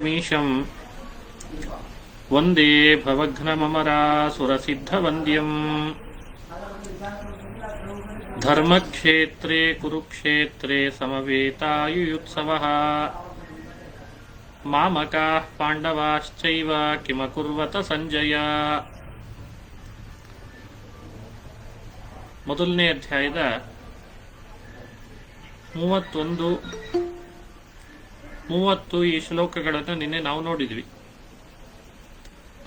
मीशं वन्दे भवघ्नममरासुरसिद्धवन्द्यम् धर्मक्षेत्रे कुरुक्षेत्रे समवेतायुयुत्सवः मामकाः पाण्डवाश्चैव किमकुर्वत संजय। ಮೊದಲನೇ ಅಧ್ಯಾಯದ 30 ಈ ಶ್ಲೋಕಗಳನ್ನು ನಿನ್ನೆ ನಾವು ನೋಡಿದ್ವಿ.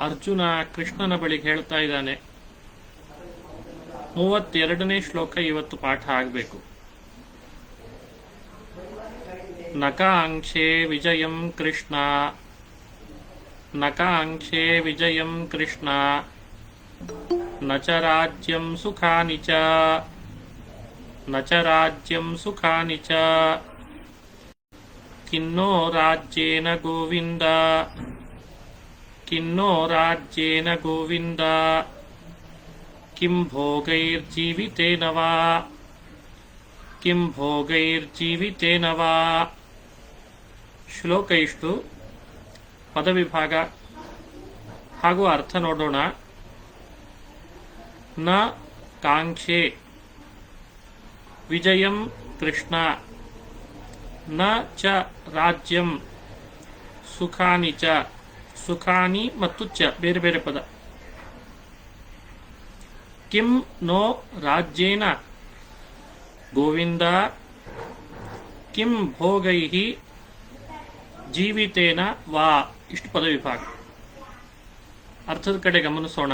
ಅರ್ಜುನ ಕೃಷ್ಣನ ಬಳಿಗೆ ಹೇಳ್ತಾ ಇದ್ದಾನೆ. 32ನೇ ಶ್ಲೋಕ ಇವತ್ತು ಪಾಠ ಆಗಬೇಕು. ನಕಾಂಕ್ಷೆ ವಿಜಯಂ ಕೃಷ್ಣ, ನಕಾಂಕ್ಷೆ ವಿಜಯಂ ಕೃಷ್ಣ, ನ ಚ ರಾಜ್ಯಂ ಸುಖಾನಿ ಚ, ನ ಚ ರಾಜ್ಯಂ ಸುಖಾನಿ ಚ, ಕಿನ್ನೋ ರಾಜ್ಯೇನ ಗೋವಿಂದ, ಕಿನ್ನೋ ರಾಜ್ಯೇನ ಗೋವಿಂದ, ಕಿಂ ಭೋಗೈರ್ಜೀವಿತೇನ ವಾ, ಕಿಂ ಭೋಗೈರ್ಜೀವಿತೇನ ವಾ. ಶ್ಲೋಕ ಇಷ್ಟು. ಪದವಿಭಾಗ ಹಾಗೂ ಅರ್ಥ ನೋಡೋಣ. ನ ಕಾಂಕ್ಷೆ ವಿಜಯಂ ಕೃಷ್ಣ, ನ ಚ ರಾಜ್ಯಂ ಸುಖಾನಿ ಚ, ಸುಖಾನಿ ಮತ್ತು ಚ ಬೇರೆ ಬೇರೆ ಪದ. ಕಿಂ ನೋ ರಾಜ್ಯೇನ ಗೋವಿಂದ, ಕಿಂ ಭೋಗೈಹಿ ಜೀವಿತೇನ ವಾ. ಇಷ್ಟು ಪದವಿಭಾಗ. ಅರ್ಥದ ಕಡೆ ಗಮನಿಸೋಣ.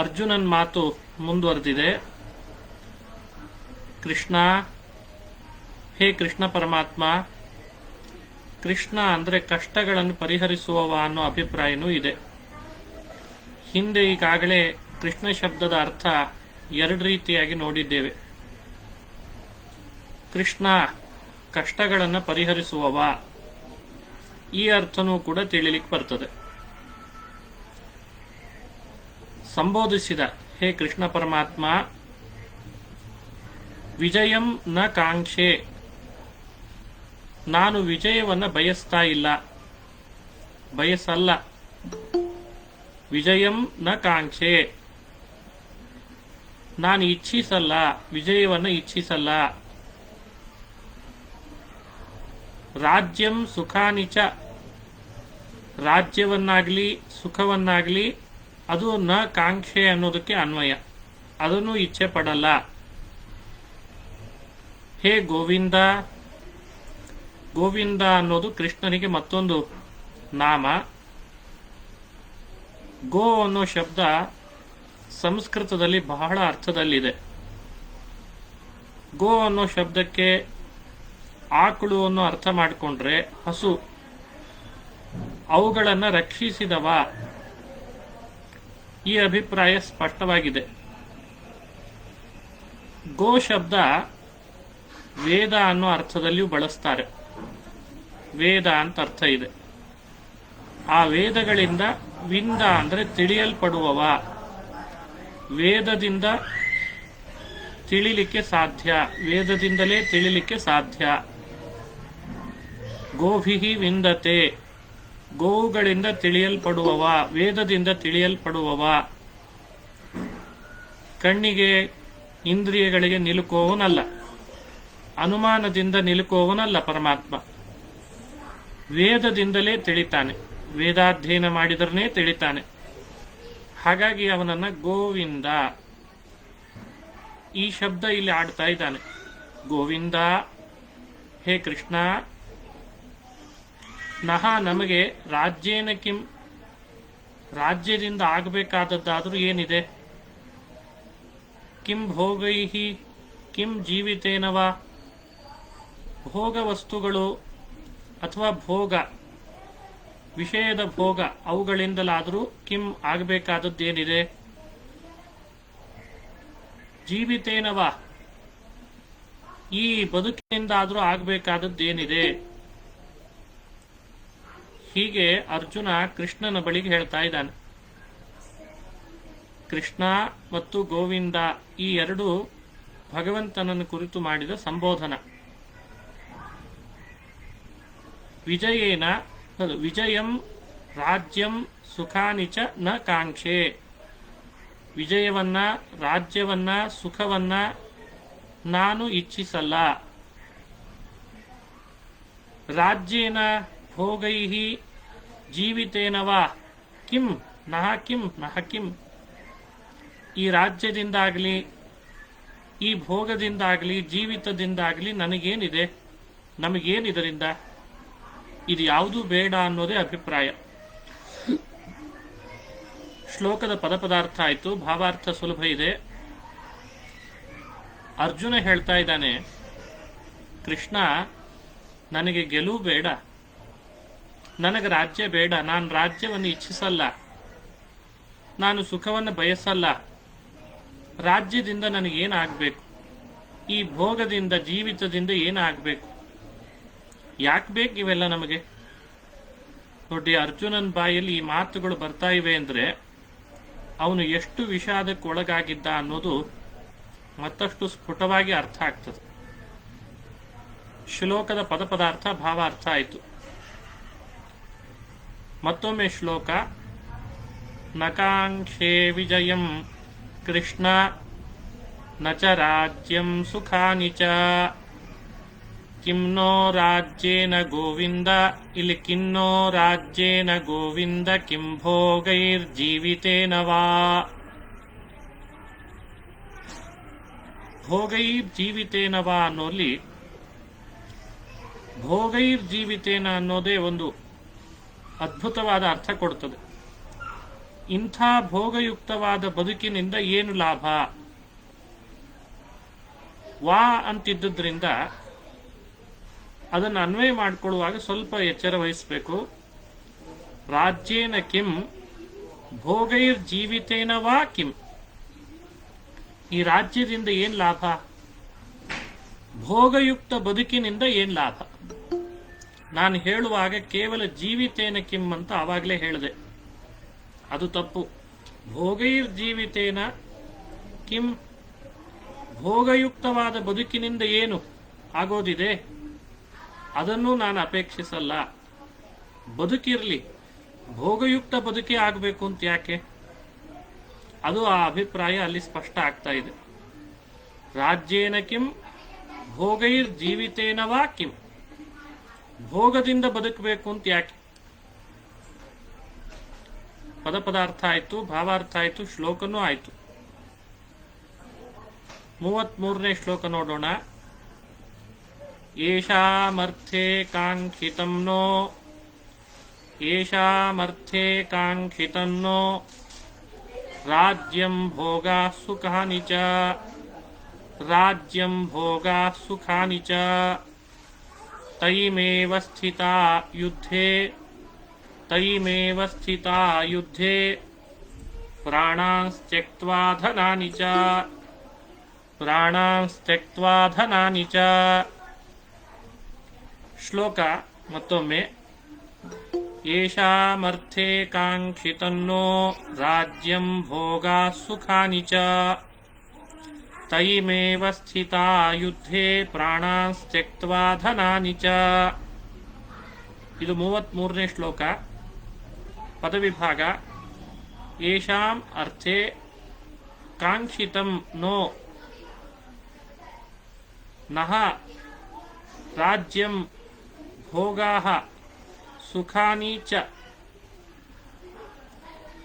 ಅರ್ಜುನನ್ ಮಾತು ಮುಂದುವರೆದಿದೆ. ಕೃಷ್ಣ, ಹೇ ಕೃಷ್ಣ ಪರಮಾತ್ಮ. ಕೃಷ್ಣ ಅಂದರೆ ಕಷ್ಟಗಳನ್ನು ಪರಿಹರಿಸುವವ ಅನ್ನೋ ಅಭಿಪ್ರಾಯನೂ ಇದೆ. ಹಿಂದೆ ಈಗಾಗಲೇ ಕೃಷ್ಣ ಶಬ್ದದ ಅರ್ಥ ಎರಡು ರೀತಿಯಾಗಿ ನೋಡಿದ್ದೇವೆ. ಕೃಷ್ಣ ಕಷ್ಟಗಳನ್ನು ಪರಿಹರಿಸುವವ, ಈ ಅರ್ಥನೂ ಕೂಡ ತಿಳಿಲಿಕ್ಕೆ ಬರ್ತದೆ. ಸಂಬೋಧಿಸಿದ ಹೇ ಕೃಷ್ಣ ಪರಮಾತ್ಮ, ವಿಜಯಂ ನ ಕಾಂಕ್ಷೆ, ನಾನು ವಿಜಯವನ್ನು ಬಯಸ್ತಾ ಇಲ್ಲ, ಬಯಸಲ್ಲ. ವಿಜಯಂ ನ ಕಾಂಕ್ಷೆ, ನಾನು ಇಚ್ಛಿಸಲ್ಲ, ವಿಜಯವನ್ನು ಇಚ್ಛಿಸಲ್ಲ. ರಾಜ್ಯಂ ಸುಖಾನಿ ಚ, ರಾಜ್ಯವನ್ನಾಗಲಿ ಸುಖವನ್ನಾಗಲಿ ಅದು ನ ಕಾಂಕ್ಷೆ ಅನ್ನೋದಕ್ಕೆ ಅನ್ವಯ, ಅದನ್ನು ಇಚ್ಛೆ ಪಡಲ್ಲ. ಹೇ ಗೋವಿಂದ, ಗೋವಿಂದ ಅನ್ನೋದು ಕೃಷ್ಣನಿಗೆ ಮತ್ತೊಂದು ನಾಮ. ಗೋ ಅನ್ನೋ ಶಬ್ದ ಸಂಸ್ಕೃತದಲ್ಲಿ ಬಹಳ ಅರ್ಥದಲ್ಲಿದೆ. ಗೋ ಅನ್ನೋ ಶಬ್ದಕ್ಕೆ ಆಕಳು ಅನ್ನೋ ಅರ್ಥ ಮಾಡಿಕೊಂಡ್ರೆ ಹಸು, ಅವುಗಳನ್ನು ರಕ್ಷಿಸಿದವ, ಈ ಅಭಿಪ್ರಾಯ ಸ್ಪಷ್ಟವಾಗಿದೆ. ಗೋ ಶಬ್ದ ವೇದ ಅನ್ನೋ ಅರ್ಥದಲ್ಲಿಯೂ ಬಳಸ್ತಾರೆ. ವೇದ ಅಂತ ಅರ್ಥ ಇದೆ. ಆ ವೇದಗಳಿಂದ ವಿಂದ ಅಂದರೆ ತಿಳಿಯಲ್ಪಡುವವ, ವೇದದಿಂದ ತಿಳಿಲಿಕ್ಕೆ ಸಾಧ್ಯ, ವೇದದಿಂದಲೇ ತಿಳಿಲಿಕ್ಕೆ ಸಾಧ್ಯ. ಗೋಭಿಹಿ ವಿಂದತೆ, ಗೋವುಗಳಿಂದ ತಿಳಿಯಲ್ಪಡುವವ, ವೇದದಿಂದ ತಿಳಿಯಲ್ಪಡುವವ. ಕಣ್ಣಿಗೆ ಇಂದ್ರಿಯಗಳಿಗೆ ನಿಲುಕುವವನಲ್ಲ, ಅನುಮಾನದಿಂದ ನಿಲುಕುವವನಲ್ಲ ಪರಮಾತ್ಮ. ವೇದದಿಂದಲೇ ತಿಳಿತಾನೆ, ವೇದಾಧ್ಯಯನ ಮಾಡಿದ್ರನೇ ತಿಳಿತಾನೆ. ಹಾಗಾಗಿ ಅವನನ್ನ ಗೋವಿಂದ, ಈ ಶಬ್ದ ಇಲ್ಲಿ ಆಡ್ತಾ ಇದ್ದಾನೆ. ಗೋವಿಂದ, ಹೇ ಕೃಷ್ಣ. ನಹ ನಮಗೆ ರಾಜ್ಯೇನ ಕಿಂ, ರಾಜ್ಯದಿಂದ ಆಗಬೇಕಾದದ್ದಾದರೂ ಏನಿದೆ. ಕಿಂ ಭೋಗೈಹಿ ಕಿಂ ಜೀವಿತೇನವ, ಭೋಗ ವಸ್ತುಗಳು ಅಥವಾ ಭೋಗ, ವಿಷಯದ ಭೋಗ, ಅವುಗಳಿಂದಲಾದರೂ ಕಿಂ ಆಗಬೇಕಾದದ್ದೇನಿದೆ. ಜೀವಿತೇನವ, ಈ ಬದುಕಿನಿಂದಾದರೂ ಆಗಬೇಕಾದದ್ದೇನಿದೆ. ಹೀಗೆ ಅರ್ಜುನ ಕೃಷ್ಣನ ಬಳಿಗೆ ಹೇಳ್ತಾ ಇದ್ದಾನೆ. ಕೃಷ್ಣ ಮತ್ತು ಗೋವಿಂದ ಈ ಎರಡು ಭಗವಂತನನ್ನು ಕುರಿತು ಮಾಡಿದ ಸಂಬೋಧನ. ವಿಜಯೇನ ವಿಜಯಂ ರಾಜ್ಯಂ ಸುಖಾನಿ ಚ ನ ಕಾಂಕ್ಷೆ. ವಿಜಯವನ್ನ, ರಾಜ್ಯವನ್ನ, ಸುಖವನ್ನ ನಾನು ಇಚ್ಛಿಸಲ್ಲ. ರಾಜ್ಯೇನ ಭೋಗೈಃ ಜೀವಿತೇನ ವಾ ಕಿಂ ನಹ ಕಿಂ ನಹ ಕಿಂ. ಈ ರಾಜ್ಯದಿಂದಾಗಲಿ, ಈ ಭೋಗದಿಂದಾಗಲಿ, ಜೀವಿತದಿಂದಾಗಲಿ ನನಗೇನಿದೆ? ನಮಗೇನಿದರಿಂದ? ಇದು ಯಾವುದೂ ಬೇಡ ಅನ್ನೋದೇ ಅಭಿಪ್ರಾಯ. ಶ್ಲೋಕದ ಪದಪದಾರ್ಥ ಆಯಿತು, ಭಾವಾರ್ಥ ಸುಲಭ ಇದೆ. ಅರ್ಜುನ ಹೇಳ್ತಾ ಇದ್ದಾನೆ, ಕೃಷ್ಣ ನನಗೆ ಗೆಲುವು ಬೇಡ, ನನಗೆ ರಾಜ್ಯ ಬೇಡ, ನಾನು ರಾಜ್ಯವನ್ನು ಇಚ್ಛಿಸಲ್ಲ, ನಾನು ಸುಖವನ್ನು ಬಯಸಲ್ಲ. ರಾಜ್ಯದಿಂದ ನನಗೇನಾಗಬೇಕು? ಈ ಭೋಗದಿಂದ, ಜೀವಿತದಿಂದ ಏನಾಗಬೇಕು? ಯಾಕೆ ಬೇಕು ಇವೆಲ್ಲ ನಮಗೆ? ನೋಡಿ, ಅರ್ಜುನನ್ ಬಾಯಲ್ಲಿ ಈ ಮಾತುಗಳು ಬರ್ತಾ ಇವೆ ಅಂದರೆ ಅವನು ಎಷ್ಟು ವಿಷಾದಕ್ಕೆ ಒಳಗಾಗಿದ್ದ ಅನ್ನೋದು ಮತ್ತಷ್ಟು ಸ್ಫುಟವಾಗಿ ಅರ್ಥ ಆಗ್ತದೆ. ಶ್ಲೋಕದ ಪದಪದಾರ್ಥ ಭಾವಾರ್ಥ ಆಯಿತು. ಮತ್ತೊಮ್ಮೆ ಶ್ಲೋಕ. ನಕಾಂಕ್ಷೇ ವಿಜಯಂ ಕೃಷ್ಣ ನ ಚ ರಾಜ್ಯಂ ಸುಖಾನಿ ಚ. ಕಿಂ ನೋ ರಾಜ್ಯೇನ ಗೋವಿಂದ. ಇಲ್ಲಿ ಕಿನ್ನೋ ರಾಜ್ಯೇನ ಗೋವಿಂದ ಕಿಂ ಭೋಗೈರ್ಜೀವಿತೇನ ವಾ. ಭೋಗೈರ್ಜೀವಿತೇನ ವಾ ಅನ್ನೋಲ್ಲಿ ಭೋಗೈರ್ಜೀವಿತೇನ ಅನ್ನೋದೇ ಒಂದು ಅದ್ಭುತವಾದ ಅರ್ಥ ಕೊಡ್ತದೆ. ಇಂಥ ಭೋಗಯುಕ್ತವಾದ ಬದುಕಿನಿಂದ ಏನು ಲಾಭ? ವಾ ಅಂತಿದ್ದರಿಂದ ಅದನ್ನು ಅನ್ವಯ ಮಾಡಿಕೊಳ್ಳುವಾಗ ಸ್ವಲ್ಪ ಎಚ್ಚರ ವಹಿಸಬೇಕು. ರಾಜ್ಯೇನ ಕಿಂ ಭೋಗೈರ್ಜೀವಿತೇನ ವಾ ಕಿಂ. ಈ ರಾಜ್ಯದಿಂದ ಏನ್ ಲಾಭ? ಭೋಗಯುಕ್ತ ಬದುಕಿನಿಂದ ಏನ್ ಲಾಭ? ನಾನು ಹೇಳುವಾಗ ಕೇವಲ ಜೀವಿತೇನ ಕಿಂ ಅಂತ ಆವಾಗಲೇ ಹೇಳಿದೆ, ಅದು ತಪ್ಪು. ಭೋಗೈರ್ಜೀವಿತೇನ ಕಿಂ, ಭೋಗಯುಕ್ತವಾದ ಬದುಕಿನಿಂದ ಏನು ಆಗೋದಿದೆ ಅದನ್ನು ನಾನು ಅಪೇಕ್ಷಿಸಲ್ಲ. ಬದುಕಿರಲಿ, ಭೋಗಯುಕ್ತ ಬದುಕೇ ಆಗಬೇಕು ಅಂತ ಯಾಕೆ? ಅದು ಆ ಅಭಿಪ್ರಾಯ ಅಲ್ಲಿ ಸ್ಪಷ್ಟ ಆಗ್ತಾ ಇದೆ. ರಾಜ್ಯೇನ ಕಿಂ ಭೋಗೈರ್ಜೀವಿತೇನ ವಾ ಕಿಂ. ಭೋಗದಿಂದ ಬದುಕಬೇಕು ಅಂತ ಯಾಕೆ? ಪದಪದಾರ್ಥ ಆಯ್ತು, ಭಾವಾರ್ಥ ಆಯ್ತು, ಶ್ಲೋಕನೂ ಆಯ್ತು. 33ನೇ ಶ್ಲೋಕ ನೋಡೋಣ. ಯೇಷಾಮರ್ಥೇ ಕಾಂಕ್ಷಿತಂ ನೋ, ಯೇಷಾಮರ್ಥೇ ಕಾಂಕ್ಷಿತಂ ನೋ ರಾಜ್ಯಂ ಭೋಗಃ ಸುಖಾನಿ ಚ. ರಾಜ್ಯಂ ಭೋಗಃ ಸುಖಾನಿ ಚ ತೈಮೇವ ಸ್ಥಿತಾ ಯುದ್ಧೇ, ತೈಮೇವ ಸ್ಥಿತಾ ಯುದ್ಧೇ ಪ್ರಾಣಾಂಸ್ತ್ಯಕ್ತ್ವಾ ಧನಾನಿ ಚ, ಪ್ರಾಣಾಂಸ್ತ್ಯಕ್ತ್ವಾ ಧನಾನಿ ಚ. ಶ್ಲೋಕ ಮತ್ತೊಮ್ಮೆ. ಯೇಷಾಮರ್ಥೇ ಕಾಂಕ್ಷಿತಂ ನೋ ರಾಜ್ಯಂ ಭೋಗಃ ಸುಖಾನಿ ಚ ತೈಮೇವ ಸ್ಥಿತಾ ಯುದ್ಧೇ ಪ್ರಾಣಾಂಸ್ತ್ಯಕ್ತ್ವಾ ಧನಾನಿ ಚ. ಇದು 33ನೇ ಶ್ಲೋಕ. ಪದವಿಭಾಗ. ಯೇಷಾಂ ಅರ್ಥೇ ಕಾಂಕ್ಷಿತಂ ನೋ ನಃ ರಾಜ್ಯಂ ಭೋಗಾಃ ಸುಖಾನಿ ಚ.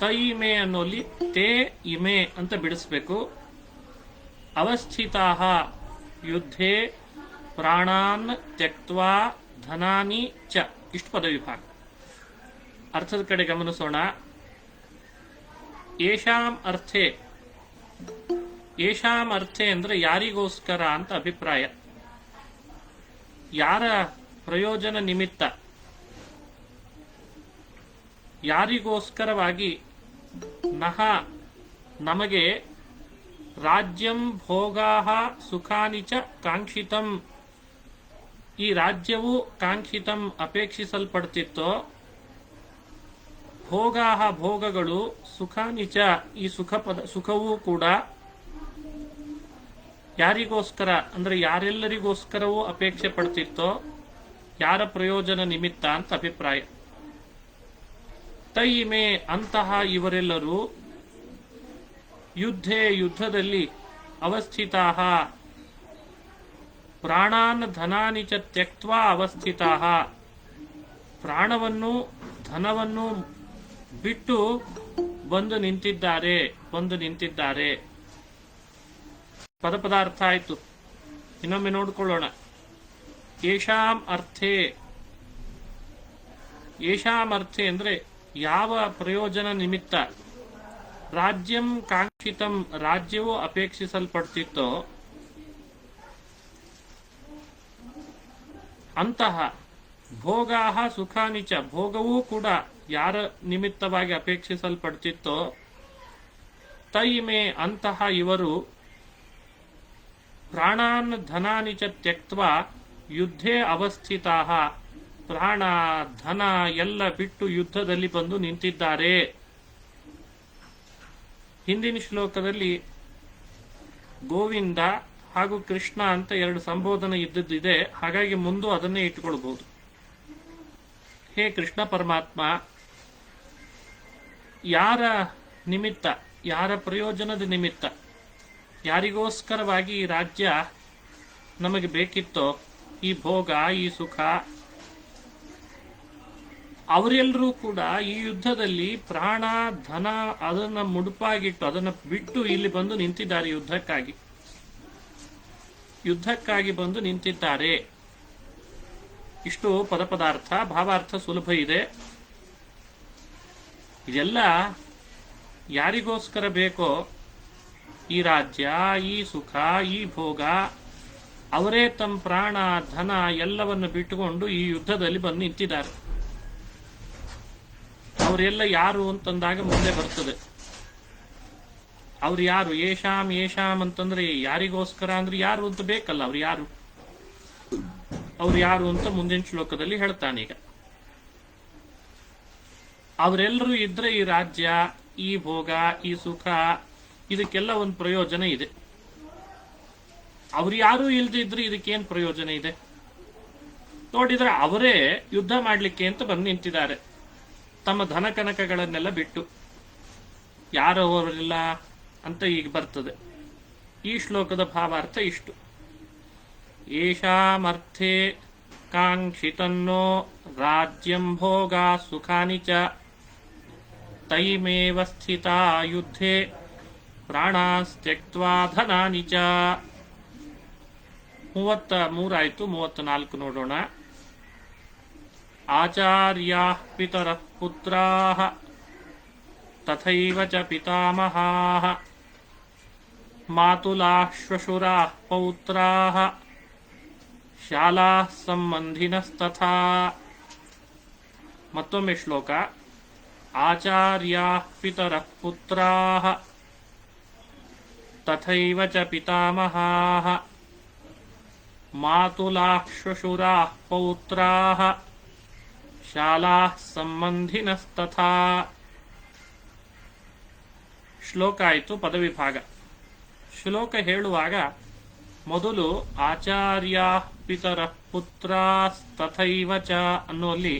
ತೈಮೆ ಅನ್ನೋಲ್ಲಿ ತೇ ಇಮೆ ಅಂತ ಬಿಡಿಸ್ಬೇಕು. ಅವಸ್ಥಿತಾಃ ಯುದ್ಧೇ ಪ್ರಾಣಾನ್ ತ್ಯಕ್ತ್ವಾ ಧನಾನಿ ಚ. ಇಷ್ಟು ಪದವಿಭಾಗ. ಅರ್ಥದ ಕಡೆ ಗಮನಿಸೋಣ. ಯೇಷಾಂ ಅರ್ಥೇ, ಯೇಷಾಂ ಅರ್ಥೇ ಅಂದ್ರೆ ಯಾರಿಗೋಸ್ಕರ ಅಂತ ಅಭಿಪ್ರಾಯ. ಯಾರ ಪ್ರಯೋಜನ ನಿಮಿತ್ತ, ಯಾರಿಗೋಸ್ಕರವಾಗಿ ನಹ ನಮಗೆ ರಾಜ್ಯಂ ಭೋಗಾಃ ಸುಖಾನಿ ಚ ಕಾಂಕ್ಷಿತಂ, ಈ ರಾಜ್ಯವು ಕಾಂಕ್ಷಿತಂ ಅಪೇಕ್ಷಿಸಲ್ಪಡ್ತಿತ್ತೋ, ಭೋಗಾಃ ಭೋಗಗಳು, ಸುಖಾನಿ ಚ ಈ ಸುಖವೂ ಕೂಡ ಯಾರಿಗೋಸ್ಕರ ಅಂದ್ರೆ ಯಾರೆಲ್ಲರಿಗೋಸ್ಕರವೂ ಅಪೇಕ್ಷೆ ಪಡ್ತಿತ್ತೋ, ಯಾರ ಪ್ರಯೋಜನ ನಿಮಿತ್ತ ಅಂತ ಅಭಿಪ್ರಾಯ. ತೈಮೆ ಅಂತಹ ಇವರೆಲ್ಲರೂ ಯುದ್ಧದಲ್ಲಿ ಅವಸ್ಥಿತಾ ಪ್ರಾಣಾನ್ ಧನಾನಿ ಚ ತ್ಯಕ್ತ್ವಾ ಅವಸ್ಥಿತಾ ಪ್ರಾಣವನ್ನು ಧನವನ್ನು ಬಿಟ್ಟು ಬಂದು ನಿಂತಿದ್ದಾರೆ. ಪದಾರ್ಥ ಆಯಿತು. ಇನ್ನೊಮ್ಮೆ ನೋಡಿಕೊಳ್ಳೋಣ. ಯೇಷಾಂ ಅರ್ಥೆ ಅಂದ್ರೆ ಯಾವ ಪ್ರಯೋಜನ ನಿಮಿತ್ತ ರಾಜ್ಯಂ ಕಾಂಕ್ಷಿತಂ ರಾಜ್ಯವು ಅಪೇಕ್ಷಿಸಲ್ಪಡ್ತಿತ್ತೋ ಅಂತಹ ಭೋಗಾಹ ಸುಖಾನಿಚ ಭೋಗವೂ ಕೂಡ ಯಾರ ನಿಮಿತ್ತವಾಗಿ ಅಪೇಕ್ಷಿಸಲ್ಪಡ್ತಿತ್ತೋ ತೈಮೆ ಅಂತಹ ಇವರು ಪ್ರಾಣಾನ್ ಧನಾನಿ ಚ ತ್ಯಕ್ತ್ವಾ ಯುದ್ಧೇ ಅವಸ್ಥಿತಾ ಪ್ರಾಣ ಧನ ಎಲ್ಲ ಬಿಟ್ಟು ಯುದ್ಧದಲ್ಲಿ ಬಂದು ನಿಂತಿದ್ದಾರೆ. ಹಿಂದಿನ ಶ್ಲೋಕದಲ್ಲಿ ಗೋವಿಂದ ಹಾಗೂ ಕೃಷ್ಣ ಅಂತ ಎರಡು ಸಂಬೋಧನೆ ಇದ್ದದ್ದಿದೆ. ಹಾಗಾಗಿ ಮುಂದೆ ಅದನ್ನೇ ಇಟ್ಟುಕೊಳ್ಬಹುದು. ಹೇ ಕೃಷ್ಣ ಪರಮಾತ್ಮ, ಯಾರ ನಿಮಿತ್ತ, ಯಾರ ಪ್ರಯೋಜನದ ನಿಮಿತ್ತ, ಯಾರಿಗೋಸ್ಕರವಾಗಿ ಈ ರಾಜ್ಯ ನಮಗೆ ಬೇಕಿತ್ತೋ, ಈ ಭೋಗ, ಈ ಸುಖ, ಅವರೆಲ್ಲರೂ ಕೂಡ ಈ ಯುದ್ಧದಲ್ಲಿ ಪ್ರಾಣ ಧನ ಅದನ್ನ ಮುಡುಪಾಗಿಟ್ಟು ಅದನ್ನ ಬಿಟ್ಟು ಇಲ್ಲಿ ಬಂದು ನಿಂತಿದ್ದಾರೆ. ಯುದ್ಧಕ್ಕಾಗಿ ಬಂದು ನಿಂತಿದ್ದಾರೆ. ಇಷ್ಟು ಪದಾರ್ಥ. ಭಾವಾರ್ಥ ಸುಲಭ ಇದೆ. ಇದೆಲ್ಲ ಯಾರಿಗೋಸ್ಕರ ಬೇಕೋ, ಈ ರಾಜ್ಯ, ಈ ಸುಖ, ಈ ಭೋಗ, ಅವರೇ ತಮ್ಮ ಪ್ರಾಣ ಧನ ಎಲ್ಲವನ್ನು ಬಿಟ್ಟುಕೊಂಡು ಈ ಯುದ್ಧದಲ್ಲಿ ಬಂದು ನಿಂತಿದ್ದಾರೆ. ಅವರೆಲ್ಲ ಯಾರು ಅಂತಂದಾಗ ಮುಂದೆ ಬರ್ತದೆ. ಅವ್ರು ಯಾರು? ಯೇಷಾಂ ಅಂತಂದ್ರೆ ಯಾರಿಗೋಸ್ಕರ ಅಂದ್ರೆ ಯಾರು ಅಂತ ಬೇಕಲ್ಲ. ಅವ್ರು ಯಾರು ಅಂತ ಮುಂದಿನ ಶ್ಲೋಕದಲ್ಲಿ ಹೇಳ್ತಾನೀಗ. ಅವರೆಲ್ಲರೂ ಇದ್ರೆ ಈ ರಾಜ್ಯ, ಈ ಭೋಗ, ಈ ಸುಖ, ಇದಕ್ಕೆಲ್ಲ ಒಂದು ಪ್ರಯೋಜನ ಇದೆ. ಅವ್ರು ಯಾರು ಇಲ್ದಿದ್ರೆ ಇದಕ್ಕೇನು ಪ್ರಯೋಜನ ಇದೆ? ನೋಡಿದ್ರೆ ಅವರೇ ಯುದ್ಧ ಮಾಡ್ಲಿಕ್ಕೆ ಅಂತ ಬಂದು ನಿಂತಿದ್ದಾರೆ, ತಮ್ಮ ಧನ ಕನಕಗಳನ್ನೆಲ್ಲ ಬಿಟ್ಟು. ಯಾರು ಅವರಿಲ್ಲ ಅಂತ ಈಗ ಬರ್ತದೆ. ಈ ಶ್ಲೋಕದ ಭಾವಾರ್ಥ ಇಷ್ಟು. ಯೇಷಾಮರ್ಥೆ ಕಾಂಕ್ಷಿತನ್ನೋ ರಾಜ್ಯಂ ಭೋಗ ಸುಖಾನಿ ಚ ತೈಮೇವ ಸ್ಥಿತಾ ಯುದ್ಧೇ ಪ್ರಾಣಾಸ್ತ್ಯಕ್ತ್ವಾ ಧನಾನಿ ಚ. 33 ಆಯ್ತು. 34 ನೋಡೋಣ. ಆಚಾರ್ಯಾಃ ಪಿತರಃ ಪುತ್ರಾಃ ತಥೈವ ಚ ಪಿತಾಮಹಾಃ ಮಾತುಲಾಃ ಶ್ವಶುರಾಃ ಪೌತ್ರಾಃ ಶಾಲಾಃ ಸಂಬಂಧಿನಸ್ತಥಾ. ಮತ್ತೊಮ್ಮೆ ಶ್ಲೋಕ. ಆಚಾರ್ಯಾಃ ಪಿತರಃ ಪುತ್ರಾಃ ತಥೈವ ಚ ಪಿತಾಮಹಾಃ ಮಾತುಲಾಃ ಶ್ವಶುರಾಃ ಪೌತ್ರಾಃ ಶಾಲಾಃ ಸಂಬಂಧಿನಸ್ತಥಾ. ಶ್ಲೋಕ ಆಯಿತು. ಪದವಿಭಾಗ. ಶ್ಲೋಕ ಹೇಳುವಾಗ ಮೊದಲು ಆಚಾರ್ಯಾಃ ಪಿತರಃ ಪುತ್ರಾಸ್ತಥೈವ ಚ ಅನ್ನುವಲ್ಲಿ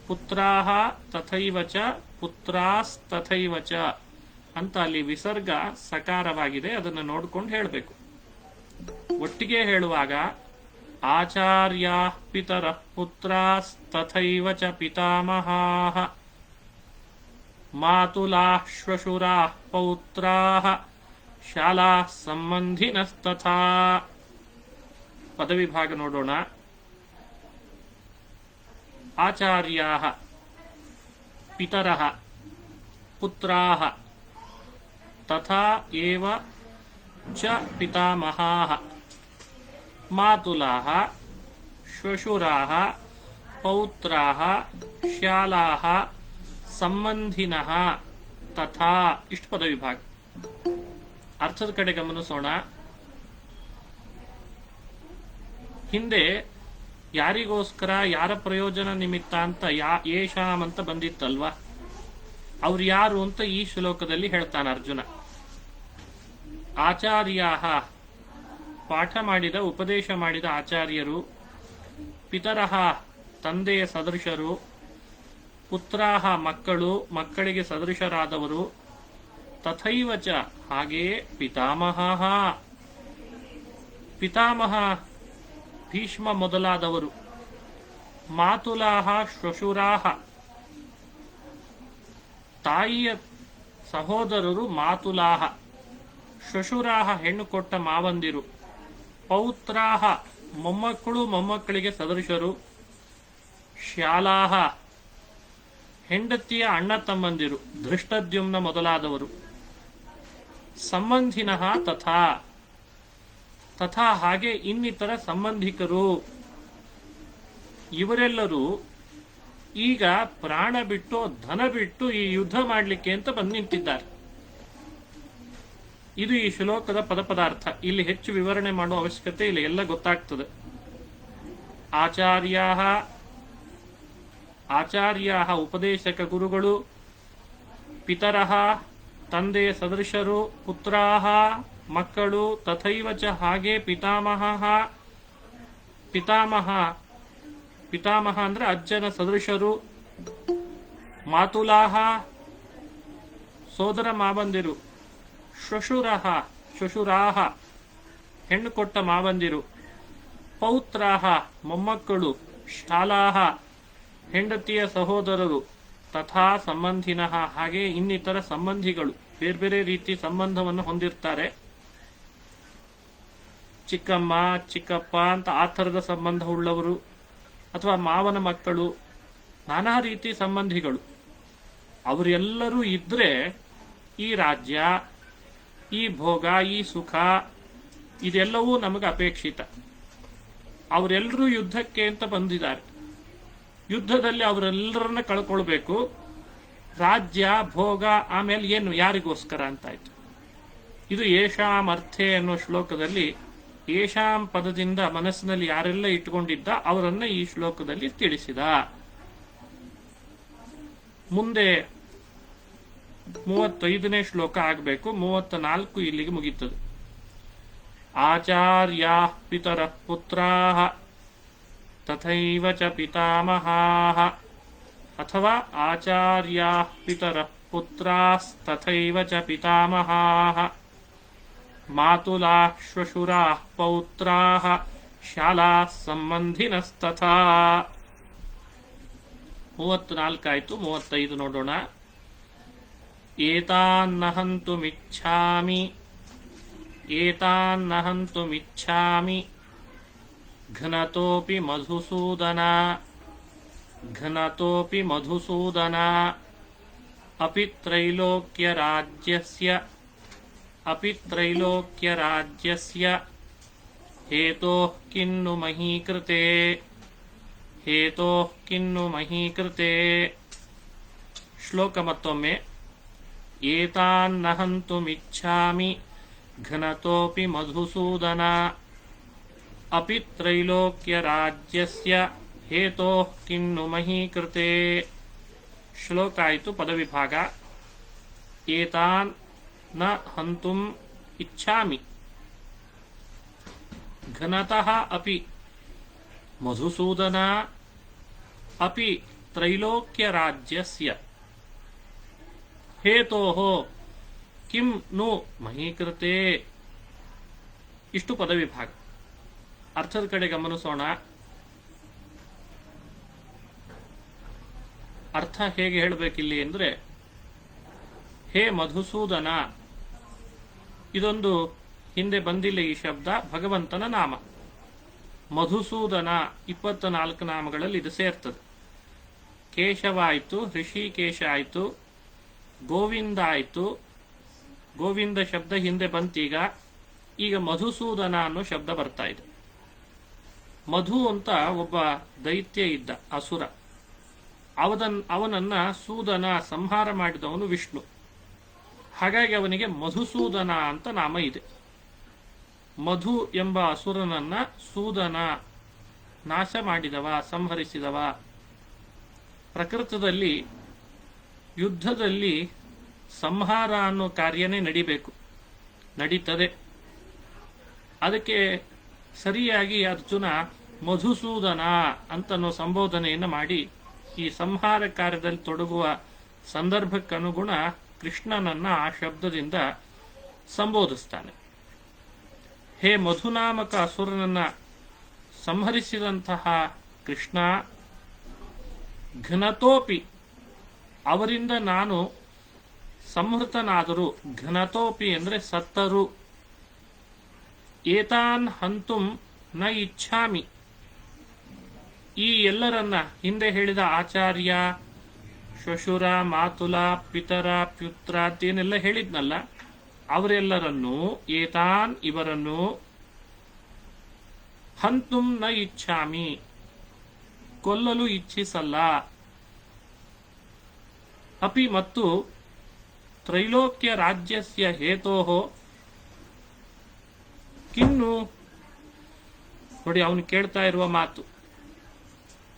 ಪುತ್ರಾಃ ತಥೈವ ಚ ಪುತ್ರಾಸ್ತಥೈವ ಚ ಅಂತ ಅಲ್ಲಿ ವಿಸರ್ಗ ಸಕಾರವಾಗಿದೆ. ಅದನ್ನು ನೋಡ್ಕೊಂಡು ಹೇಳಬೇಕು. ಒಟ್ಟಿಗೆ ಹೇಳುವಾಗ ಆಚಾರ್ಯಾಃ ಪಿತರಃ ಪುತ್ರಾಸ್ತಥೈವ ಚ ಪಿತಾಮಹಾಃ ಮಾತುಲಾಃ ಶ್ವಶುರಾಃ ಪೌತ್ರಾಃ ಶಾಲಾಃ ಸಂಬಂಧಿನಸ್ತಥಾ. ಪದವಿಭಾಗ ನೋಡೋಣ. ಆಚಾರ್ಯಾಃ ಪಿತರಃ ಪುತ್ರಾಃ ತಥಾ ಏವ ಚ ಪಿತಾಮಹಾಃ ಮಾತುಲಾಃ ಶ್ವಶುರಾಃ ಪೌತ್ರಾಃ ಶಾಲಾಃ ಸಂಬಂಧಿನಃ ತಥಾ. ಇಷ್ಟು ಪದವಿಭಾಗ. ಅರ್ಥದ ಕಡೆ ಗಮನಿಸೋಣ. ಹಿಂದೆ ಯಾರಿಗೋಸ್ಕರ, ಯಾರ ಪ್ರಯೋಜನ ನಿಮಿತ್ತ ಅಂತ ಯೇಷಾಂ ಅಂತ ಬಂದಿತ್ತಲ್ವಾ, ಅವ್ರು ಯಾರು ಅಂತ ಈ ಶ್ಲೋಕದಲ್ಲಿ ಹೇಳ್ತಾನೆ ಅರ್ಜುನ. ಆಚಾರ್ಯಾಃ ಪಾಠ ಮಾಡಿದ, ಉಪದೇಶ ಮಾಡಿದ ಆಚಾರ್ಯರು, ಪಿತರಃ ತಂದೆಯ ಸದೃಶರು, ಪುತ್ರಾಹ ಮಕ್ಕಳು, ಮಕ್ಕಳಿಗೆ ಸದೃಶರಾದವರು, ತಥೈವ ಚ ಹಾಗೆಯೇ ಪಿತಾಮಹಃ ಪಿತಾಮಹ ಭೀಷ್ಮ ಮೊದಲಾದವರು, ಮಾತುಲಾಹ ಶ್ವಶುರಾಹ ತಾಯಿಯ ಸಹೋದರರು, ಮಾತುಲಾಹ ಶ್ವಶುರಾಹ ಹೆಣ್ಣು ಕೊಟ್ಟ ಮಾವಂದಿರು, ಪೌತ್ರಾಹ ಮೊಮ್ಮಕ್ಕಳು ಮೊಮ್ಮಕ್ಕಳಿಗೆ ಸದೃಶರು, ಶ್ಯಾಲಾಹ ಹೆಂಡತಿಯ ಅಣ್ಣ ತಮ್ಮಂದಿರು, ಧೃಷ್ಟದ್ಯುಮ್ನ ಮೊದಲಾದವರು, ಸಂಬಂಧಿನಃ ತಥಾ ತಥಾ ಹಾಗೆ ಇನ್ನಿತರ ಸಂಬಂಧಿಕರು. ಇವರೆಲ್ಲರೂ ಈಗ ಪ್ರಾಣ ಬಿಟ್ಟು ಧನ ಬಿಟ್ಟು ಈ ಯುದ್ಧ ಮಾಡಲಿಕ್ಕೆ ಅಂತ ಬಂದು ನಿಂತಿದ್ದಾರೆ. ಇದು ಈ ಶ್ಲೋಕದ ಪದಪದಾರ್ಥ. ಇಲ್ಲಿ ಹೆಚ್ಚು ವಿವರಣೆ ಮಾಡುವ ಅವಶ್ಯಕತೆ ಇಲ್ಲ, ಎಲ್ಲ ಗೊತ್ತಾಗ್ತದೆ. ಆಚಾರ್ಯಾಹ ಉಪದೇಶಕ ಗುರುಗಳು, ಪಿತರಃ ತಂದೆಯ ಸದೃಶರು, ಪುತ್ರಾಹ ಮಕ್ಕಳು, ತಥೈವ ಚ ಹಾಗೆ ಪಿತಾಮಹಃ ಪಿತಾಮಹ ಅಂದ್ರೆ ಅಜ್ಜನ ಸದೃಶರು, ಮಾತುಲಾಹ ಸೋದರ ಮಾವಂದಿರು, ಶ್ವಶುರಾಹ ಹೆಣ್ಣು ಕೊಟ್ಟ ಮಾವಂದಿರು, ಪೌತ್ರಾಹ ಮೊಮ್ಮಕ್ಕಳು, ಶಾಲಾಹ ಹೆಂಡತಿಯ ಸಹೋದರರು, ತಥಾ ಸಂಬಂಧಿನಃ ಹಾಗೆ ಇನ್ನಿತರ ಸಂಬಂಧಿಗಳು, ಬೇರೆ ಬೇರೆ ರೀತಿ ಸಂಬಂಧವನ್ನು ಹೊಂದಿರ್ತಾರೆ. ಚಿಕ್ಕಮ್ಮ ಚಿಕ್ಕಪ್ಪ ಅಂತ ಆ ಥರದ ಸಂಬಂಧ ಉಳ್ಳವರು, ಅಥವಾ ಮಾವನ ಮಕ್ಕಳು, ನಾನಾ ರೀತಿ ಸಂಬಂಧಿಗಳು. ಅವರೆಲ್ಲರೂ ಇದ್ರೆ ಈ ರಾಜ್ಯ, ಈ ಭೋಗ, ಈ ಸುಖ ಇದೆಲ್ಲವೂ ನಮಗೆ ಅಪೇಕ್ಷಿತ. ಅವರೆಲ್ಲರೂ ಯುದ್ಧಕ್ಕೆ ಅಂತ ಬಂದಿದ್ದಾರೆ. ಯುದ್ಧದಲ್ಲಿ ಅವರೆಲ್ಲರನ್ನ ಕಳ್ಕೊಳ್ಬೇಕು. ರಾಜ್ಯ ಭೋಗ ಆಮೇಲೆ ಏನು ಯಾರಿಗೋಸ್ಕರ ಅಂತಾಯ್ತು. ಇದು ಯೇಷಾಂ ಅರ್ಥೆ ಅನ್ನೋ ಶ್ಲೋಕದಲ್ಲಿ ಯೇಷಾಂ ಪದದಿಂದ ಮನಸ್ಸಿನಲ್ಲಿ ಯಾರೆಲ್ಲ ಇಟ್ಟುಕೊಂಡಿದ್ದ ಅವರನ್ನ ಈ ಶ್ಲೋಕದಲ್ಲಿ ತಿಳಿಸಿದ. ಮುಂದೆ 35ನೇ ಶ್ಲೋಕ ಆಗಬೇಕು. 34 ಇಲ್ಲಿಗೆ ಮುಗೀತದೆ. ಆಚಾರ್ಯಾ ಪಿತರಃ ಪುತ್ರಾಃ ತಥೈವ ಚ ಪಿತಾಮಹಾಃ ಅಥವಾ ಆಚಾರ್ಯಾ ಪಿತರಃ ಪುತ್ರಾಸ್ತಥೈವ ಚ ಪಿತಾಮಹಾಃ ಮಾತುಲಾಃ ಶ್ವಶುರಾಃ ಪೌತ್ರಾಃ ಶಾಲಾಃ ಸಂಬಂಧಿನಸ್ತಥಾ. 34 ಆಯ್ತು. 35 ನೋಡೋಣ. ಏತಾನ್ನಹಂತುಮಿಚ್ಛಾಮಿ ಘ್ನತೋಪಿ ಮಧುಸೂದನ ಅಪಿ ತ್ರೈಲೋಕ್ಯರಾಜ್ಯಸ್ಯ ಹೇತೋಃ ಕಿನ್ನು ಮಹೀಕೃತೆ. ಶ್ಲೋಕ ಮತ್ತೊಮ್ಮೆ. ಏತಾನ್ನಹಂತುಮಿಚ್ಛಾಮಿ ಘ್ನತೋಪಿ ಮಧುಸೂದನ ಅಪಿ ತ್ರೈಲೋಕ್ಯರಾಜ್ಯಸ್ಯ ಹೇತೋಃ ಕಿನ್ನು ಮಹೀಕೃತೆ. ಶ್ಲೋಕ ಆಯಿತು. ಪದವಿಭಾಗ. ಏತಾನ್ ನ ಹಂತುಂ ಇಚ್ಛಾಮಿ ಘನತಃ ಅಪಿ ಮಧುಸೂದನ ಅಪಿ ತ್ರೈಲೋಕ್ಯರಾಜ್ಯಸ್ಯ ಹೇತೋಃ ಕಿಂ ನು ಮಹೀಕೃತೆ. ಇಷ್ಟು ಪದವಿಭಾಗ. ಅರ್ಥದ ಕಡೆ ಗಮನಿಸೋಣ. ಅರ್ಥ ಹೇಗೆ ಹೇಳಬೇಕಿಲ್ಲಿ ಅಂದ್ರೆ, ಹೇ ಮಧುಸೂದನ, ಇದೊಂದು ಹಿಂದೆ ಬಂದಿಲ್ಲ ಈ ಶಬ್ದ, ಭಗವಂತನ ನಾಮ. ಮಧುಸೂದನ 24 ನಾಮಗಳಲ್ಲಿ ಇದು ಸೇರ್ತದೆ. ಕೇಶವ ಆಯಿತು, ಋಷಿಕೇಶ ಆಯಿತು, ಗೋವಿಂದ ಆಯಿತು. ಗೋವಿಂದ ಶಬ್ದ ಹಿಂದೆ ಬಂತೀಗ. ಈಗ ಮಧುಸೂದನ ಅನ್ನೋ ಶಬ್ದ ಬರ್ತಾ ಇದೆ. ಮಧು ಅಂತ ಒಬ್ಬ ದೈತ್ಯ ಇದ್ದ, ಅಸುರ. ಅವನನ್ನ ಸೂದನ ಸಂಹಾರ ಮಾಡಿದವನು ವಿಷ್ಣು. ಹಾಗಾಗಿ ಅವನಿಗೆ ಮಧುಸೂದನ ಅಂತ ನಾಮ ಇದೆ. ಮಧು ಎಂಬ ಅಸುರನನ್ನ ಸೂದನ ನಾಶ ಮಾಡಿದವ, ಸಂಹರಿಸಿದವ. ಪ್ರಕೃತದಲ್ಲಿ ಯುದ್ಧದಲ್ಲಿ ಸಂಹಾರ ಅನ್ನೋ ಕಾರ್ಯನೇ ನಡಿಬೇಕು, ನಡೀತದೆ. ಅದಕ್ಕೆ ಸರಿಯಾಗಿ ಅರ್ಜುನ ಮಧುಸೂದನ ಅಂತನೋ ಸಂಬೋಧನೆಯನ್ನು ಮಾಡಿ ಈ ಸಂಹಾರ ಕಾರ್ಯದಲ್ಲಿ ತೊಡಗುವ ಸಂದರ್ಭಕ್ಕನುಗುಣ ಕೃಷ್ಣನನ್ನ ಆ ಶಬ್ದದಿಂದ ಸಂಬೋಧಿಸ್ತಾನೆ. ಹೇ ಮಧುನಾಮಕ ಅಸುರನನ್ನ ಸಂಹರಿಸಿದಂತಹ ಕೃಷ್ಣ, ಘನತೋಪಿ ಅವರಿಂದ ನಾನು ಸಂಹೃತನಾದರೂ, ಘನತೋಪಿ ಅಂದರೆ ಸತ್ತರು, ಏತಾನ್ ಹಂತುಂ ನ ಇಚ್ಛಾಮಿ ಈ ಎಲ್ಲರನ್ನ ಹಿಂದೆ ಹೇಳಿದ ಆಚಾರ್ಯ, ಶ್ವಶುರ, ಮಾತುಲ, ಪಿತರ, ಪ್ಯುತ್ರ ಅಂತೇನೆಲ್ಲ ಹೇಳಿದ್ನಲ್ಲ, ಅವರೆಲ್ಲರನ್ನೂ, ಏತಾನ್ ಇವರನ್ನು, ಹಂತುಂ ನ ಇಚ್ಛಾಮಿ ಕೊಲ್ಲಲು ಇಚ್ಛಿಸಲ್ಲ, ಅಪಿ ಮತ್ತು ತ್ರೈಲೋಕ್ಯ ರಾಜ್ಯಸ್ಯ ಹೇತೋಹೋ ಕಿನ್ನು. ನೋಡಿ, ಅವನು ಕೇಳ್ತಾ ಇರುವ ಮಾತು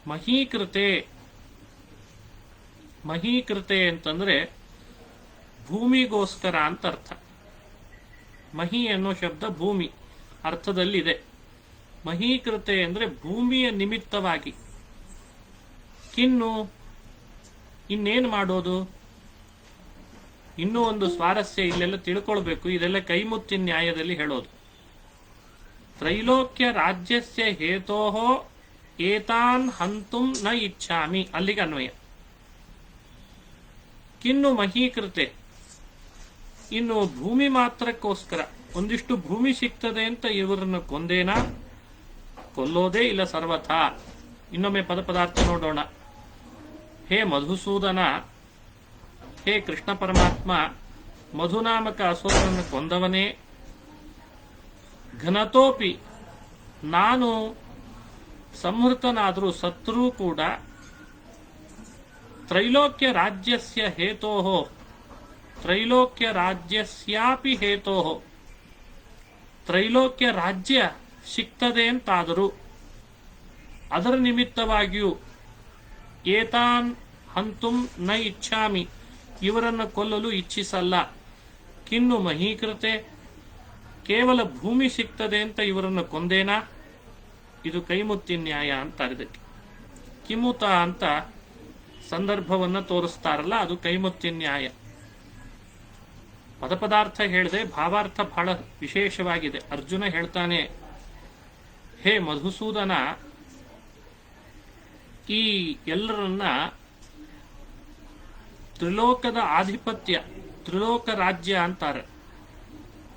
ಮಹೀಕೃತೆ. ಮಹೀಕೃತೆ ಅಂತಂದ್ರೆ ಭೂಮಿಗೋಸ್ಕರ ಅಂತ ಅರ್ಥ. ಮಹಿ ಅನ್ನೋ ಶಬ್ದ ಭೂಮಿ ಅರ್ಥದಲ್ಲಿದೆ. ಮಹೀಕೃತೆ ಅಂದ್ರೆ ಭೂಮಿಯ ನಿಮಿತ್ತವಾಗಿ. ಕಿನ್ನು ಇನ್ನೇನು ಮಾಡೋದು? ಇನ್ನೂ ಒಂದು ಸ್ವಾರಸ್ಯ ಇಲ್ಲೆಲ್ಲ ತಿಳ್ಕೊಳ್ಬೇಕು. ಇದೆಲ್ಲ ಕೈಮುತ್ತಿನ ನ್ಯಾಯದಲ್ಲಿ ಹೇಳೋದು. ತ್ರೈಲೋಕ್ಯ ರಾಜ್ಯಸ್ಯ ಹೇತೋಹೋ ಏತಾನ್ ಹಂತುಂ ನ ಇಚ್ಛಾಮಿ, ಅಲ್ಲಿಗೆ ಅನ್ವಯ. ಕಿನ್ನು ಮಹೀಕೃತೆ, ಇನ್ನು ಭೂಮಿ ಮಾತ್ರಕ್ಕೋಸ್ಕರ ಒಂದಿಷ್ಟು ಭೂಮಿ ಸಿಗ್ತದೆ ಅಂತ ಇವರನ್ನು ಕೊಂದೇನಾ? ಕೊಲ್ಲೋದೇ ಇಲ್ಲ ಸರ್ವಥಾ. ಇನ್ನೊಮ್ಮೆ ಪದಾರ್ಥ ನೋಡೋಣ. ಹೇ ಮಧುಸೂದನ, ಹೇ ಕೃಷ್ಣ ಪರಮಾತ್ಮ, ಮಧುನಾಮಕ ಅಸುರನನ್ನು ಕೊಂದವನೇ, ಘನತೋಪಿ ನಾನು ಸಂಹೃತನಾದರೂ ಸತ್ರೂ ಕೂಡ, ತ್ರೈಲೋಕ್ಯ ರಾಜ್ಯಸ್ಯ ಹೇತೋಹೋ ತ್ರೈಲೋಕ್ಯ ರಾಜ್ಯಸ್ಯಾಪಿ ಹೇತೋಹೋ ತ್ರೈಲೋಕ್ಯ ರಾಜ್ಯ ಸಿಗ್ತದೆ ಅಂತಾದರೂ ಅದರ ನಿಮಿತ್ತವಾಗಿಯೂ ಏತಾನ್ ಹಂತುಂ ನ ಇಚ್ಛಾಮಿ ಇವರನ್ನು ಕೊಲ್ಲಲು ಇಚ್ಛಿಸಲ್ಲ. ಕಿನ್ನು ಮಹೀಕೃತೆ ಕೇವಲ ಭೂಮಿ ಸಿಗ್ತದೆ ಅಂತ ಇವರನ್ನು ಕೊಂದೇನಾ? ಇದು ಕೈಮುತ್ತಿನ ನ್ಯಾಯ ಅಂತಾರೆ. ಇದಕ್ಕೆ ಕಿಮುತ ಅಂತ ಸಂದರ್ಭವನ್ನ ತೋರಿಸ್ತಾರಲ್ಲ, ಅದು ಕೈಮುತ್ತಿನ ನ್ಯಾಯ. ಪದಾರ್ಥ ಹೇಳಿದೆ, ಭಾವಾರ್ಥ ಬಹಳ ವಿಶೇಷವಾಗಿದೆ. ಅರ್ಜುನ ಹೇಳ್ತಾನೆ, ಹೇ ಮಧುಸೂದನ, ಈ ಎಲ್ಲರನ್ನ ತ್ರಿಲೋಕದ ಆಧಿಪತ್ಯ, ತ್ರಿಲೋಕ ರಾಜ್ಯ ಅಂತಾರೆ.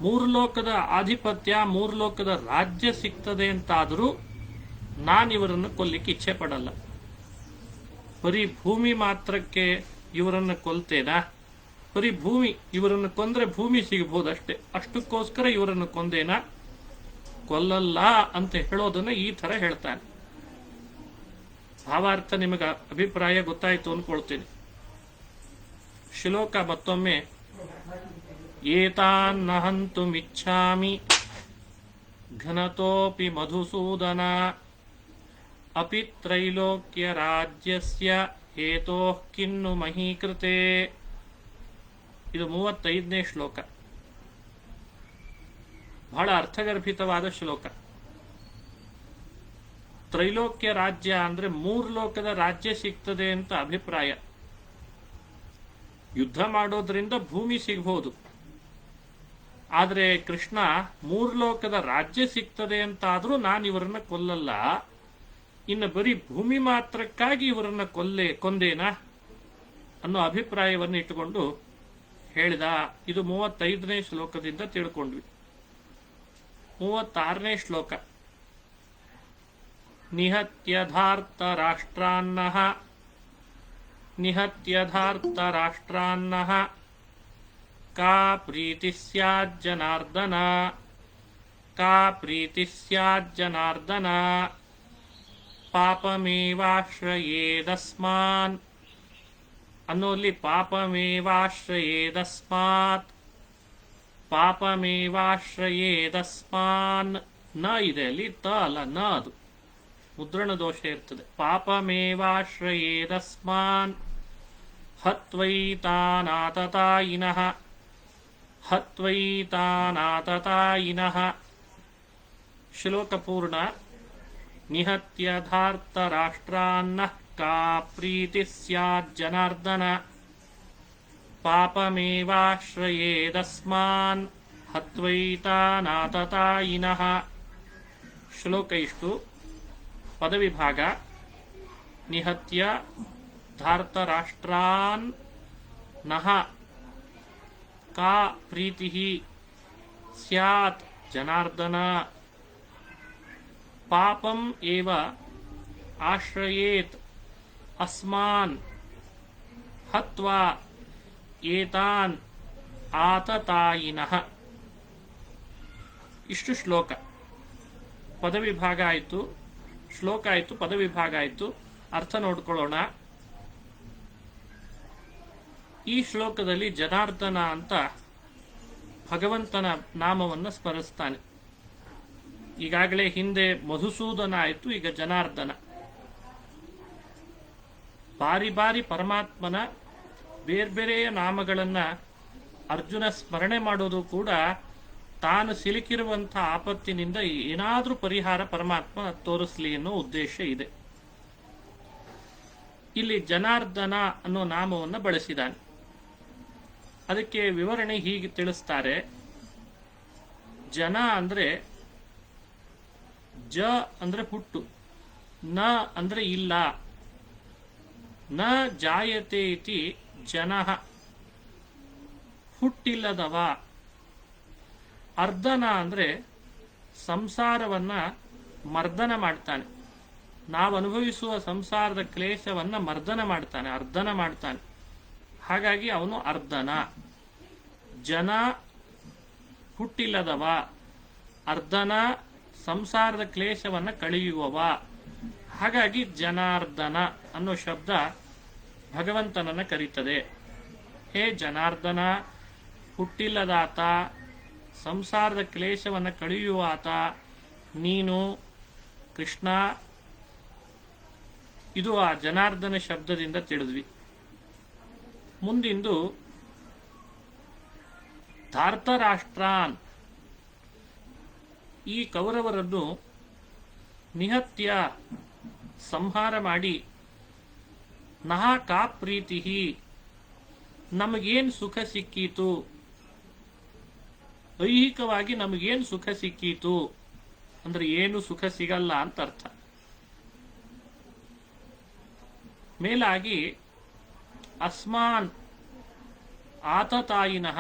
ಮೂರು ಲೋಕದ ಆಧಿಪತ್ಯ, ಮೂರು ಲೋಕದ ರಾಜ್ಯ ಸಿಗ್ತದೆ ಅಂತಾದರೂ ನಾನಿವರನ್ನು ಕೊಲ್ಲಿಕ್ಕೆ ಇಚ್ಛೆ ಪಡಲ್ಲ. ಬರೀ ಭೂಮಿ ಮಾತ್ರಕ್ಕೆ ಇವರನ್ನು ಕೊಲ್ತೇನಾ? ಬರೀ ಭೂಮಿ, ಇವರನ್ನು ಕೊಂದ್ರೆ ಭೂಮಿ ಸಿಗಬಹುದಷ್ಟೇ, ಅಷ್ಟಕ್ಕೋಸ್ಕರ ಇವರನ್ನು ಕೊಂದೇನಾ? ಕೊಲ್ಲಲ್ಲ ಅಂತ ಹೇಳೋದನ್ನ ಈ ತರ ಹೇಳ್ತಾನೆ. ಭಾವಾರ್ಥ ನಿಮಗೆ ಅಭಿಪ್ರಾಯ ಗೊತ್ತಾಯ್ತು ಅನ್ಕೊಳ್ತೇನೆ. ಶ್ಲೋಕ ಮತ್ತೊಮ್ಮೆ. ಏತಾನ್ನ ಹಂತುಮಿಚ್ಛಾಮಿ ಘನತೋಪಿ ಮಧುಸೂದನ ಅಪಿ ತ್ರೈಲೋಕ್ಯ ರಾಜ್ಯಸ್ಯ ಹೇತೋಃ ಕಿನ್ನು ಮಹೀಕೃತೆ. ಇದು 35ನೇ ಶ್ಲೋಕ. ಬಹಳ ಅರ್ಥಗರ್ಭಿತವಾದ ಶ್ಲೋಕ. ತ್ರೈಲೋಕ್ಯ ರಾಜ್ಯ ಅಂದ್ರೆ 3 ಲೋಕದ ರಾಜ್ಯ ಸಿಗ್ತದೆ ಅಂತ ಅಭಿಪ್ರಾಯ. ಯುದ್ಧ ಮಾಡೋದ್ರಿಂದ ಭೂಮಿ ಸಿಗಬಹುದು, ಆದ್ರೆ ಕೃಷ್ಣ 3 ಲೋಕದ ರಾಜ್ಯ ಸಿಗ್ತದೆ ಅಂತಾದ್ರೂ ನಾನು ಇವರನ್ನ ಕೊಲ್ಲಲ್ಲ, ಇನ್ನು ಬರೀ ಭೂಮಿ ಮಾತ್ರಕ್ಕಾಗಿ ಇವರನ್ನ ಕೊಂದೇನಾ ಅನ್ನೋ ಅಭಿಪ್ರಾಯವನ್ನು ಇಟ್ಟುಕೊಂಡು ಹೇಳಿದ. ಇದು 35ನೇ ಶ್ಲೋಕದಿಂದ ತಿಳ್ಕೊಂಡ್ವಿ. 36ನೇ ಶ್ಲೋಕ. ನಿಹತ್ಯಧಾರ್ಥ ರಾಷ್ಟ್ರಾನ್ನಃ ನಿಹತ್ಯಧಾರ್ಥ ರಾಷ್ಟ್ರಾನ್ನಃ ಕಾ ಪ್ರೀತಿ ಸ್ಯಾಜ್ಜನಾರ್ದನ ಕಾ ಪ್ರೀತಿ ಸ್ಯಾಜ್ಜನಾರ್ದನ ಪಾಪಮೇವಾಶ್ರಯೇದಸ್ಮಾನ್ ಅನ್ನೋಲ್ಲಿ ಪಾಪಮೇವಾಶ್ರಯೇದಸ್ಮಾತ್ ಪಾಪಮೇವಾಶ್ರಯೇದಸ್ಮಾನ್ ನ ಇದೆ, ಅಲ್ಲಿ ತ ಅಲ್ಲ ನ, ಅದು ಮುದ್ರಣ ದೋಷ ಇರ್ತದೆ. ಪಾಪಮೇವಾಶ್ರಯೇದಸ್ಮಾನ್ ಹತ್ವೈತಾನಾತತಾಯಿನಃ ಹತ್ವೈತಾನಾತತಾಯಿನಃ. ಶ್ಲೋಕ ಪೂರ್ಣ. ನಿಹತ್ಯ ಧಾರ್ತರಾಷ್ಟ್ರಾನ್ನಃ ಕಾ ಪ್ರೀತಿ ಸ್ಯಾತ್ ಜನಾರ್ದನ ಪಾಪಮೇವಾಶ್ರಯೇದಸ್ಮಾನ್ ಹತ್ವೈತಾನಾತತಾಯಿನಃ. ಶ್ಲೋಕ ಇಷ್ಟು. ಪದವಿಭಾಗ: ನಿಹತ್ಯ ಧಾರ್ತರಾಷ್ಟ್ರಾನ್ ನಃ ಕಾ ಪ್ರೀತಿ ಸ್ಯಾತ್ ಜನಾರ್ದನ ಪಾಪಂ ಏವ ಆಶ್ರಯೇತ್ ಅಸ್ಮಾನ್ ಹತ್ವಾ ಏತಾನ್ ಆತತಾಯಿನಃ. ಇಷ್ಟು ಶ್ಲೋಕ. ಪದವಿಭಾಗ ಆಯಿತು, ಶ್ಲೋಕ ಆಯಿತು, ಪದವಿಭಾಗ ಆಯಿತು. ಅರ್ಥ ನೋಡ್ಕೊಳ್ಳೋಣ. ಈ ಶ್ಲೋಕದಲ್ಲಿ ಜನಾರ್ದನ ಅಂತ ಭಗವಂತನ ನಾಮವನ್ನು ಸ್ಮರಿಸ್ತಾನೆ. ಈಗಾಗಲೇ ಹಿಂದೆ ಮಧುಸೂದನ ಆಯಿತು, ಈಗ ಜನಾರ್ದನ. ಬಾರಿ ಬಾರಿ ಪರಮಾತ್ಮನ ಬೇರ್ಬೇರೆಯ ನಾಮಗಳನ್ನ ಅರ್ಜುನ ಸ್ಮರಣೆ ಮಾಡೋದು ಕೂಡ ತಾನು ಸಿಲುಕಿರುವಂತಹ ಆಪತ್ತಿನಿಂದ ಏನಾದ್ರೂ ಪರಿಹಾರ ಪರಮಾತ್ಮ ತೋರಿಸ್ಲಿ ಅನ್ನೋ ಉದ್ದೇಶ ಇದೆ. ಇಲ್ಲಿ ಜನಾರ್ದನ ಅನ್ನೋ ನಾಮವನ್ನು ಬಳಸಿದಾನೆ. ಅದಕ್ಕೆ ವಿವರಣೆ ಹೀಗೆ ತಿಳಿಸ್ತಾರೆ. ಜನ ಅಂದ್ರೆ ಜ ಅಂದ್ರೆ ಹುಟ್ಟು, ನ ಅಂದ್ರೆ ಇಲ್ಲ. ನ ಜಾಯತೆ ಇತಿ ಜನಃ, ಹುಟ್ಟಿಲ್ಲದವ. ಅರ್ಧನ ಅಂದ್ರೆ ಸಂಸಾರವನ್ನ ಮರ್ದನ ಮಾಡ್ತಾನೆ. ನಾವು ಅನುಭವಿಸುವ ಸಂಸಾರದ ಕ್ಲೇಶವನ್ನ ಮರ್ದನ ಮಾಡ್ತಾನೆ, ಅರ್ಧನ ಮಾಡ್ತಾನೆ. ಹಾಗಾಗಿ ಅವನು ಅರ್ಧನ. ಜನ ಹುಟ್ಟಿಲ್ಲದವ, ಅರ್ಧನ ಸಂಸಾರದ ಕ್ಲೇಶವನ್ನ ಕಳೆಯುವವ. ಹಾಗಾಗಿ ಜನಾರ್ದನ ಅನ್ನೋ ಶಬ್ದ ಭಗವಂತನನ್ನ ಕರೀತದೆ. ಹೇ ಜನಾರ್ದನ, ಹುಟ್ಟಿಲ್ಲದಾತ, ಸಂಸಾರದ ಕ್ಲೇಶವನ್ನ ಕಳೆಯುವಾತ ನೀನು ಕೃಷ್ಣ. ಇದು ಆ ಜನಾರ್ದನ ಶಬ್ದದಿಂದ ತಿಳಿದ್ವಿ. ಮುಂದಿಂದು ಧಾರ್ತರಾಷ್ಟ್ರಾನ್, ಈ ಕೌರವರನ್ನು ನಿಹತ್ಯ ಸಂಹಾರ ಮಾಡಿ, ನಹ ಕಾ ಪ್ರೀತಿ, ನಮಗೇನು ಸುಖ ಸಿಕ್ಕೀತು, ಐಹಿಕವಾಗಿ ನಮಗೇನು ಸುಖ ಸಿಕ್ಕೀತು ಅಂದ್ರೆ ಏನು ಸುಖ ಸಿಗಲ್ಲ ಅಂತ ಅರ್ಥ. ಮೇಲಾಗಿ ಅಸ್ಮಾನ್ ಆತತಾಯಿನಃ,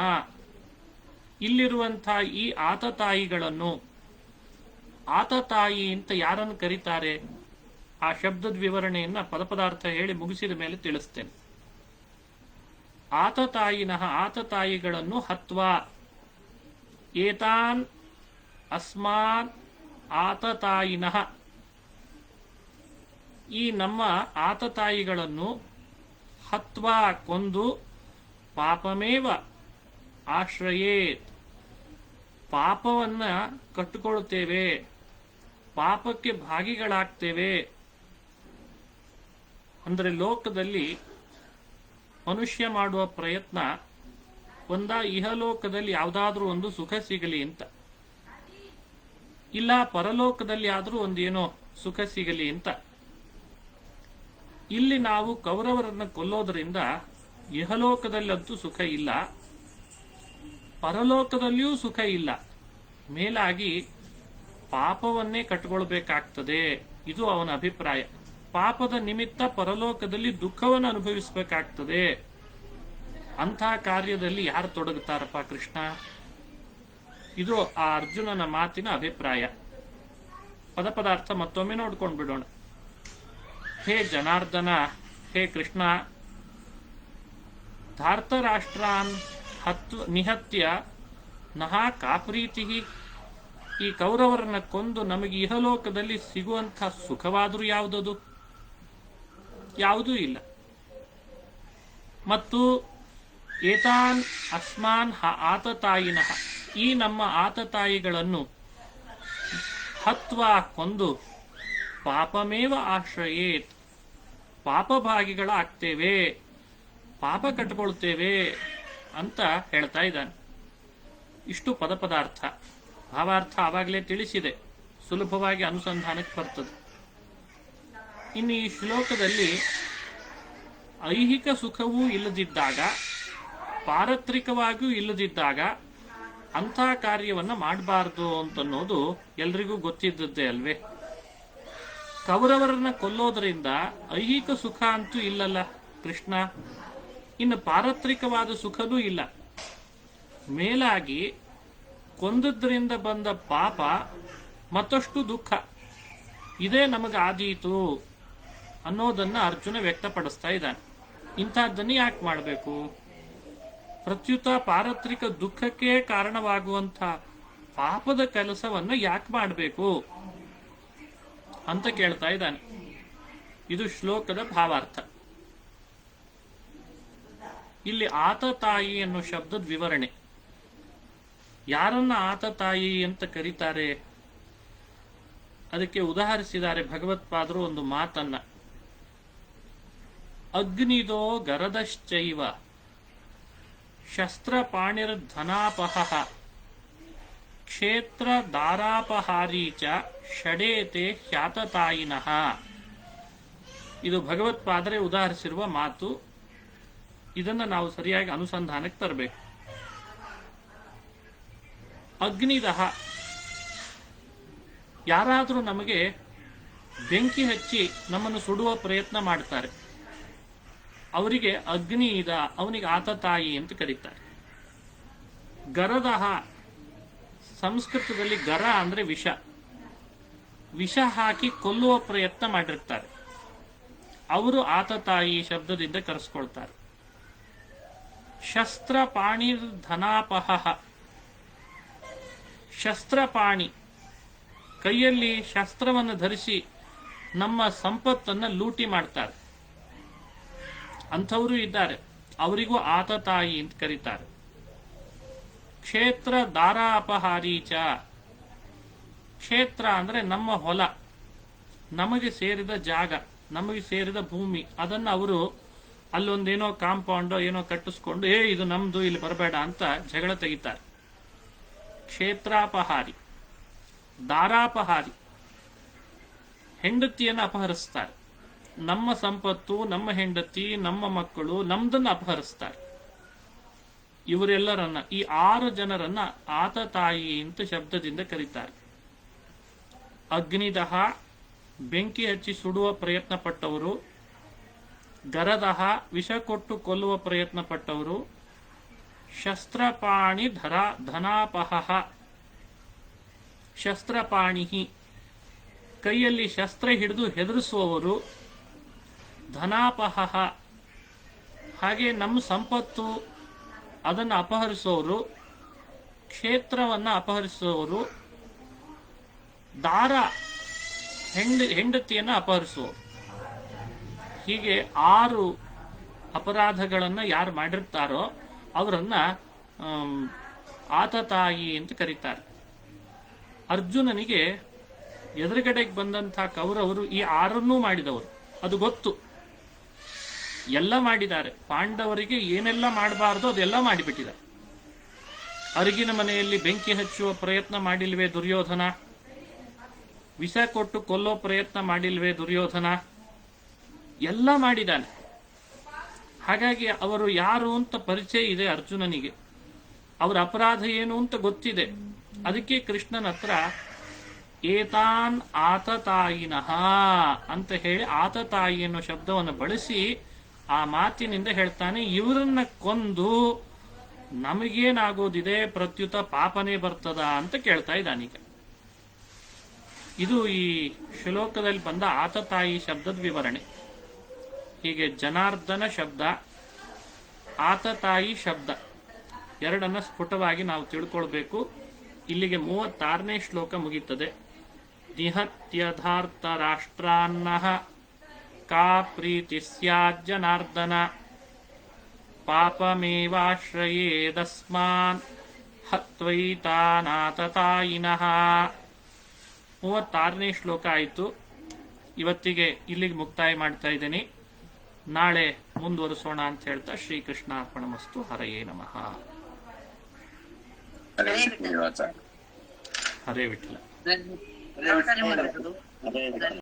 ಇಲ್ಲಿರುವಂತಹ ಈ ಆತತಾಯಿಗಳನ್ನು, ಆತತಾಯಿ ಅಂತ ಯಾರನ್ನು ಕರೀತಾರೆ ಆ ಶಬ್ದದ ವಿವರಣೆಯನ್ನ ಪದಪದಾರ್ಥ ಹೇಳಿ ಮುಗಿಸಿದ ಮೇಲೆ ತಿಳಿಸ್ತೇನೆ. ಆತತಾಯಿನಃ, ಆತತಾಯಿಗಳನ್ನು ಹತ್ವಾ, ಏತಾನ್ ಅಸ್ಮಾನ್ ಆತತಾಯಿನಃ, ಈ ನಮ್ಮ ಆತತಾಯಿಗಳನ್ನು ಹತ್ವಾ ಕೊಂದು, ಪಾಪಮೇವ ಆಶ್ರಯೇತ್, ಪಾಪವನ್ನ ಕಟ್ಟಿಕೊಳ್ಳುತ್ತೇವೆ, ಪಾಪಕ್ಕೆ ಭಾಗಿಗಳಾಗ್ತೇವೆ. ಅಂದರೆ ಲೋಕದಲ್ಲಿ ಮನುಷ್ಯ ಮಾಡುವ ಪ್ರಯತ್ನ ಒಂದ ಇಹಲೋಕದಲ್ಲಿ ಯಾವುದಾದ್ರೂ ಒಂದು ಸುಖ ಸಿಗಲಿ ಅಂತ, ಇಲ್ಲ ಪರಲೋಕದಲ್ಲಿ ಆದ್ರೂ ಒಂದೇನೋ ಸುಖ ಸಿಗಲಿ ಅಂತ. ಇಲ್ಲಿ ನಾವು ಕೌರವರನ್ನ ಕೊಲ್ಲೋದ್ರಿಂದ ಇಹಲೋಕದಲ್ಲಂತೂ ಸುಖ ಇಲ್ಲ, ಪರಲೋಕದಲ್ಲಿಯೂ ಸುಖ ಇಲ್ಲ. ಮೇಲಾಗಿ ಪಾಪವನ್ನೇ ಕಟ್ಟಿಕೊಳ್ಬೇಕಾಗ್ತದೆ. ಇದು ಅವನ ಅಭಿಪ್ರಾಯ. ಪಾಪದ ನಿಮಿತ್ತ ಪರಲೋಕದಲ್ಲಿ ದುಃಖವನ್ನು ಅನುಭವಿಸಬೇಕಾಗ್ತದೆ. ಅಂಥ ಕಾರ್ಯದಲ್ಲಿ ಯಾರು ತೊಡಗುತ್ತಾರಪ್ಪ ಕೃಷ್ಣ? ಇದು ಆ ಅರ್ಜುನನ ಮಾತಿನ ಅಭಿಪ್ರಾಯ. ಪದಪದಾರ್ಥ ಮತ್ತೊಮ್ಮೆ ನೋಡ್ಕೊಂಡು ಬಿಡೋಣ. ಹೇ ಜನಾರ್ದನ, ಹೇ ಕೃಷ್ಣ, ಧಾರ್ತರಾಷ್ಟ್ರಾನ್ ನಿಹತ್ಯ ನಹ ಕಾ ಪ್ರೀತಿ, ಈ ಕೌರವರನ್ನ ಕೊಂದು ನಮಗೆ ಇಹಲೋಕದಲ್ಲಿ ಸಿಗುವಂಥ ಸುಖವಾದರೂ ಯಾವುದದು? ಯಾವುದೂ ಇಲ್ಲ. ಮತ್ತು ಏತಾನ್ ಅಸ್ಮಾನ್ ಆತತಾಯಿನಃ, ಈ ನಮ್ಮ ಆತತಾಯಿಗಳನ್ನು ಹತ್ವಾ ಕೊಂದು, ಪಾಪಮೇವ ಆಶ್ರಯೇತ್, ಪಾಪಭಾಗಿಗಳಾಗ್ತೇವೆ, ಪಾಪ ಕಟ್ಟಿಕೊಳ್ತೇವೆ ಅಂತ ಹೇಳ್ತಾ ಇದ್ದಾನೆ. ಇಷ್ಟು ಪದಪದಾರ್ಥ. ಭಾವಾರ್ಥ ಆವಾಗಲೇ ತಿಳಿಸಿದೆ, ಸುಲಭವಾಗಿ ಅನುಸಂಧಾನಕ್ಕೆ ಬರ್ತದೆ. ಇನ್ನು ಈ ಶ್ಲೋಕದಲ್ಲಿ ಐಹಿಕ ಸುಖವೂ ಇಲ್ಲದಿದ್ದಾಗ, ಪಾರತ್ರಿಕವಾಗಿಯೂ ಇಲ್ಲದಿದ್ದಾಗ ಅಂಥ ಕಾರ್ಯವನ್ನು ಮಾಡಬಾರ್ದು ಅಂತನ್ನೋದು ಎಲ್ರಿಗೂ ಗೊತ್ತಿದ್ದದ್ದೇ ಅಲ್ವೇ. ಕೌರವರನ್ನ ಕೊಲ್ಲೋದ್ರಿಂದ ಐಹಿಕ ಸುಖ ಅಂತೂ ಇಲ್ಲಲ್ಲ ಕೃಷ್ಣ, ಇನ್ನು ಪಾರತ್ರಿಕವಾದ ಸುಖನೂ ಇಲ್ಲ. ಮೇಲಾಗಿ ಕೊಂದದ್ರಿಂದ ಬಂದ ಪಾಪ ಮತ್ತಷ್ಟು ದುಃಖ ಇದೇ ನಮಗೆ ಆದೀತು ಅನ್ನೋದನ್ನ ಅರ್ಜುನ ವ್ಯಕ್ತಪಡಿಸ್ತಾ ಇದ್ದಾನೆ. ಇಂಥದ್ದನ್ನು ಯಾಕೆ ಮಾಡಬೇಕು? ಪ್ರತ್ಯುತ ಪಾರತ್ರಿಕ ದುಃಖಕ್ಕೆ ಕಾರಣವಾಗುವಂಥ ಪಾಪದ ಕೆಲಸವನ್ನು ಯಾಕೆ ಮಾಡಬೇಕು ಅಂತ ಕೇಳ್ತಾ ಇದ್ದಾನೆ. ಇದು ಶ್ಲೋಕದ ಭಾವಾರ್ಥ. ಇಲ್ಲಿ ಆತತಾಯಿ ಅನ್ನೋ ಶಬ್ದದ ವಿವರಣೆ. ಯಾರನ್ನ ಆತತಾಯಿ ಅಂತ ಕರೀತಾರೆ ಅದಕ್ಕೆ ಉದಾಹರಿಸಿದ್ದಾರೆ ಭಗವತ್ಪಾದರು ಒಂದು ಮಾತನ್ನ. ಅಗ್ನಿದೋ ಗರದಶ್ಚೈವ ಶಸ್ತ್ರಪಾಣಿರ್ಧನಾಪಹ ಕ್ಷೇತ್ರ ದಾರಾಪಹಾರಿ ಚ ಷಡೇತೆ ಹ್ಯಾತತಾಯಿನಃ. ಇದು ಭಗವತ್ಪಾದರೆ ಉದಾಹರಿಸಿರುವ ಮಾತು. ಇದನ್ನು ನಾವು ಸರಿಯಾಗಿ ಅನುಸಂಧಾನಕ್ಕೆ ತರಬೇಕು. ಅಗ್ನಿದಹ, ಯಾರಾದರೂ ನಮಗೆ ಬೆಂಕಿ ಹಚ್ಚಿ ನಮ್ಮನ್ನು ಸುಡುವ ಪ್ರಯತ್ನ ಮಾಡ್ತಾರೆ, ಅವರಿಗೆ ಅಗ್ನಿ ಇದ, ಅವನಿಗೆ ಆತತಾಯಿ ಅಂತ ಕರೀತಾರೆ. ಗರದಹ, ಸಂಸ್ಕೃತದಲ್ಲಿ ಗರ ಅಂದ್ರೆ ವಿಷ, ವಿಷ ಹಾಕಿ ಕೊಲ್ಲುವ ಪ್ರಯತ್ನ ಮಾಡಿರ್ತಾರೆ, ಅವರು ಆತತಾಯಿ ಶಬ್ದದಿಂದ ಕರೆಸ್ಕೊಳ್ತಾರೆ. ಶಸ್ತ್ರಪಾಣಿರ್ಧನಾಪಹ, ಶಸ್ತ್ರಪಾಣಿ, ಕೈಯಲ್ಲಿ ಶಸ್ತ್ರವನ್ನು ಧರಿಸಿ ನಮ್ಮ ಸಂಪತ್ತನ್ನು ಲೂಟಿ ಮಾಡ್ತಾರೆ, ಅಂಥವರು ಇದ್ದಾರೆ, ಅವರಿಗೂ ಆತತಾಯಿ ಅಂತ ಕರೀತಾರೆ. ಕ್ಷೇತ್ರ ದಾರಾಪಹಾರೀಚ, ಕ್ಷೇತ್ರ ಅಂದ್ರೆ ನಮ್ಮ ಹೊಲ, ನಮಗೆ ಸೇರಿದ ಜಾಗ, ನಮಗೆ ಸೇರಿದ ಭೂಮಿ, ಅದನ್ನ ಅವರು ಅಲ್ಲೊಂದೇನೋ ಕಾಂಪೌಂಡೋ ಏನೋ ಕಟ್ಟಿಸ್ಕೊಂಡು ಇದು ನಮ್ದು, ಇಲ್ಲಿ ಬರಬೇಡ ಅಂತ ಜಗಳ ತೆಗಿತಾರೆ. ಕ್ಷೇತ್ರಾಪಹಾರಿ. ದಾರಾಪಹಾರಿ, ಹೆಂಡತಿಯನ್ನು ಅಪಹರಿಸ್ತಾರೆ. ನಮ್ಮ ಸಂಪತ್ತು, ನಮ್ಮ ಹೆಂಡತಿ, ನಮ್ಮ ಮಕ್ಕಳು, ನಮ್ದನ್ನು ಅಪಹರಿಸ್ತಾರೆ. ಇವರೆಲ್ಲರನ್ನ, ಈ 6 ಜನರನ್ನ ಆತತಾಯಿ ಅಂತ ಶಬ್ದದಿಂದ ಕರೀತಾರೆ. ಅಗ್ನಿದಹ, ಬೆಂಕಿ ಹಚ್ಚಿ ಸುಡುವ ಪ್ರಯತ್ನ ಪಟ್ಟವರು. ಗರದಹ, ವಿಷ ಕೊಟ್ಟು ಕೊಲ್ಲುವ ಪ್ರಯತ್ನ ಪಟ್ಟವರು. ಶಸ್ತ್ರಪಾಣಿ ಧನಾಪಹ, ಶಸ್ತ್ರಪಾಣಿ, ಕೈಯಲ್ಲಿ ಶಸ್ತ್ರ ಹಿಡಿದು ಹೆದರಿಸುವವರು. ಧನಾಪಹ, ಹಾಗೆ ನಮ್ಮ ಸಂಪತ್ತು ಅದನ್ನು ಅಪಹರಿಸುವವರು, ಕ್ಷೇತ್ರವನ್ನು ಅಪಹರಿಸುವವರು. ದಾರ, ಹೆಂಡತಿಯನ್ನು ಅಪಹರಿಸುವವರು. ಹೀಗೆ 6 ಅಪರಾಧಗಳನ್ನು ಯಾರು ಮಾಡಿರ್ತಾರೋ ಅವರನ್ನ ಆತತಾಯಿ ಅಂತ ಕರೀತಾರೆ. ಅರ್ಜುನನಿಗೆ ಎದುರುಗಡೆಗೆ ಬಂದಂಥ ಕೌರವರು ಈ 6 ಮಾಡಿದವರು, ಅದು ಗೊತ್ತು, ಎಲ್ಲ ಮಾಡಿದ್ದಾರೆ. ಪಾಂಡವರಿಗೆ ಏನೆಲ್ಲ ಮಾಡಬಾರ್ದು ಅದೆಲ್ಲ ಮಾಡಿಬಿಟ್ಟಿದ್ದಾರೆ. ಅರಗಿನ ಮನೆಯಲ್ಲಿ ಬೆಂಕಿ ಹಚ್ಚುವ ಪ್ರಯತ್ನ ಮಾಡಿಲ್ವೇ ದುರ್ಯೋಧನ? ವಿಷ ಕೊಟ್ಟು ಕೊಲ್ಲೋ ಪ್ರಯತ್ನ ಮಾಡಿಲ್ವೇ ದುರ್ಯೋಧನ? ಎಲ್ಲ ಮಾಡಿದ್ದಾನೆ. ಹಾಗಾಗಿ ಅವರು ಯಾರು ಅಂತ ಪರಿಚಯ ಇದೆ ಅರ್ಜುನನಿಗೆ, ಅವರ ಅಪರಾಧ ಏನು ಅಂತ ಗೊತ್ತಿದೆ. ಅದಕ್ಕೆ ಕೃಷ್ಣನ ಹತ್ರ ಏತಾನ್ ಆತತಾಯಿನಃ ಅಂತ ಹೇಳಿ ಆತತಾಯಿ ಅನ್ನೋ ಶಬ್ದವನ್ನು ಬಳಸಿ ಆ ಮಾತಿನಿಂದ ಹೇಳ್ತಾನೆ, ಇವರನ್ನ ಕೊಂದು ನಮಗೇನಾಗೋದಿದೆ, ಪ್ರತ್ಯುತ ಪಾಪನೇ ಬರ್ತದ ಅಂತ ಕೇಳ್ತಾ ಇದ್ದಾನೀಗ. ಇದು ಈ ಶ್ಲೋಕದಲ್ಲಿ ಬಂದ ಆತತಾಯಿ ಶಬ್ದದ ವಿವರಣೆ. ಹೀಗೆ ಜನಾರ್ದನ ಶಬ್ದ, ಆತತಾಯಿ ಶಬ್ದ ಎರಡನ್ನ ಸ್ಫುಟವಾಗಿ ನಾವು ತಿಳ್ಕೊಳ್ಬೇಕು. ಇಲ್ಲಿಗೆ 36ನೇ ಶ್ಲೋಕ ಮುಗೀತದೆ. ನಿಹತ್ಯಧಾರ್ಥ ರಾಷ್ಟ್ರಾನ್ನಃ ಕಾ ಪ್ರೀತಿ ಸ್ಯಾತ್ ಜನಾರ್ದನ ಪಾಪಮೇವಾಶ್ರಯೇದಸ್ಮಾನ್ ಹತ್ವೈತಾನಾತತಾಯಿನಃ. 36ನೇ ಶ್ಲೋಕ ಆಯಿತು. ಇವತ್ತಿಗೆ ಇಲ್ಲಿಗೆ ಮುಕ್ತಾಯ ಮಾಡ್ತಾ ಇದ್ದೀನಿ. ನಾಳೆ ಮುಂದುವರಿಸೋಣ ಅಂತ ಹೇಳ್ತಾ ಶ್ರೀಕೃಷ್ಣಾರ್ಪಣಮಸ್ತು. ಹರಯೇ ನಮಃ. ಹರೇ ವಿಠಲ.